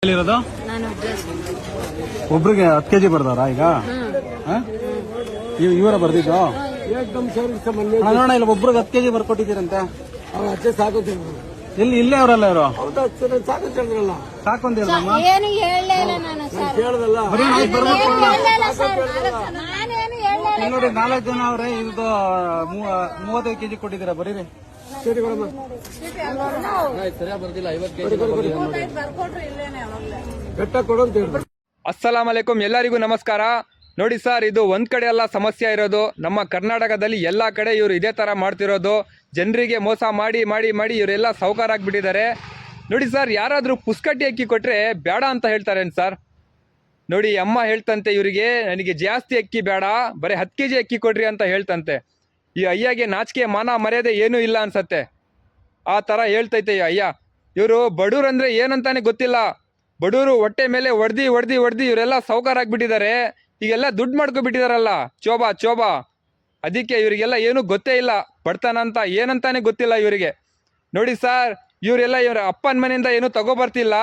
ಇರೋದು ನಾನು ಒಬ್ರಿಗೆ 10 ಕೆಜಿ ಬರ್ದಾರ ಈಗ ಇವರ ಬರ್ದಿದ್ದು ನೋಡೋಣ ಇಲ್ಲ ಒಬ್ರಿಗೆ 10 ಕೆಜಿ ಬರ್ಕೊಟ್ಟಿದ್ದೀರಂತೆ ಎಲ್ಲಿ ಇಲ್ಲೇ ಅವರಲ್ಲ ಇವರು ಸಾಕೊಂದಿರಮ್ಮ ಏನು ಹೇಳಲಿಲ್ಲ ನಾನು ಸರ್ ಇಲ್ಲಿ ನೋಡಿ 4 ಜನ ಅವ್ರೆ ಇದು 35 ಕೆಜಿ ಕೊಟ್ಟಿದ್ದೀರಾ ಬರೀರಿ ಅಸ್ಸಲಾಂ ಅಲೈಕುಂ ಎಲ್ಲರಿಗೂ ನಮಸ್ಕಾರ. ನೋಡಿ ಸರ್, ಇದು ಒಂದ್ ಕಡೆ ಅಲ್ಲ ಸಮಸ್ಯೆ ಇರೋದು. ನಮ್ಮ ಕರ್ನಾಟಕದಲ್ಲಿ ಎಲ್ಲ ಕಡೆ ಇವರು ಇದೇ ತರ ಮಾಡ್ತಿರೋದು. ಜನರಿಗೆ ಮೋಸ ಮಾಡಿ ಮಾಡಿ ಮಾಡಿ ಇವರೆಲ್ಲ ಸಾಹುಕಾರ ಆಗ್ಬಿಟ್ಟಿದ್ದಾರೆ. ನೋಡಿ ಸರ್, ಯಾರಾದ್ರೂ ಪುಸ್ಕಟ್ಟಿ ಅಕ್ಕಿ ಕೊಟ್ರೆ ಬೇಡ ಅಂತ ಹೇಳ್ತಾರೇನು ಸರ್? ನೋಡಿ, ಅಮ್ಮ ಹೇಳ್ತಂತೆ ಇವರಿಗೆ, ನನಗೆ ಜಾಸ್ತಿ ಅಕ್ಕಿ ಬೇಡ, ಬರೀ 10 ಕೆಜಿ ಅಕ್ಕಿ ಕೊಡ್ರಿ ಅಂತ ಹೇಳ್ತಂತೆ. ಈ ಅಯ್ಯಗೆ ನಾಚಿಕೆ ಮಾನ ಮರ್ಯಾದೆ ಏನೂ ಇಲ್ಲ ಅನ್ಸತ್ತೆ. ಆ ಥರ ಹೇಳ್ತೈತೆ ಈ ಅಯ್ಯ. ಇವರು ಬಡವ್ರು ಅಂದರೆ ಏನಂತಾನೆ ಗೊತ್ತಿಲ್ಲ. ಬಡವರು ಹೊಟ್ಟೆ ಮೇಲೆ ಹೊಡೆದಿ ಇವರೆಲ್ಲ ಸಾಹುಕಾರ ಆಗ್ಬಿಟ್ಟಿದ್ದಾರೆ. ಈಗೆಲ್ಲ ದುಡ್ಡು ಮಾಡ್ಕೊಬಿಟ್ಟಿದಾರಲ್ಲ, ಚೋಬ. ಅದಕ್ಕೆ ಇವರಿಗೆಲ್ಲ ಏನೂ ಗೊತ್ತೇ ಇಲ್ಲ. ಬಡತನ ಅಂತ ಏನಂತಾನೆ ಗೊತ್ತಿಲ್ಲ ಇವರಿಗೆ. ನೋಡಿ ಸರ್, ಇವರೆಲ್ಲ ಇವರ ಅಪ್ಪನ ಮನೆಯಿಂದ ಏನೂ ತಗೋಬರ್ತಿಲ್ಲ.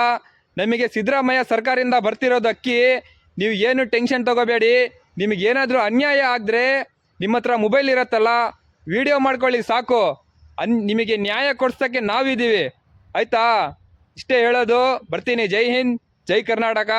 ನಮಗೆ ಸಿದ್ದರಾಮಯ್ಯ ಸರ್ಕಾರದಿಂದ ಬರ್ತಿರೋದು ಅಕ್ಕಿ. ನೀವು ಏನು ಟೆನ್ಷನ್ ತಗೋಬೇಡಿ. ನಿಮಗೇನಾದರೂ ಅನ್ಯಾಯ ಆದರೆ ನಿಮ್ಮ ಹತ್ರ ಮೊಬೈಲ್ ಇರತ್ತಲ್ಲ, ವಿಡಿಯೋ ಮಾಡ್ಕೊಳ್ಳಿ ಸಾಕು. ನಿಮಗೆ ನ್ಯಾಯ ಕೊಡ್ಸೋಕ್ಕೆ ನಾವಿದ್ದೀವಿ, ಆಯ್ತಾ? ಇಷ್ಟೇ ಹೇಳೋದು. ಬರ್ತೀನಿ. ಜೈ ಹಿಂದ್, ಜೈ ಕರ್ನಾಟಕ.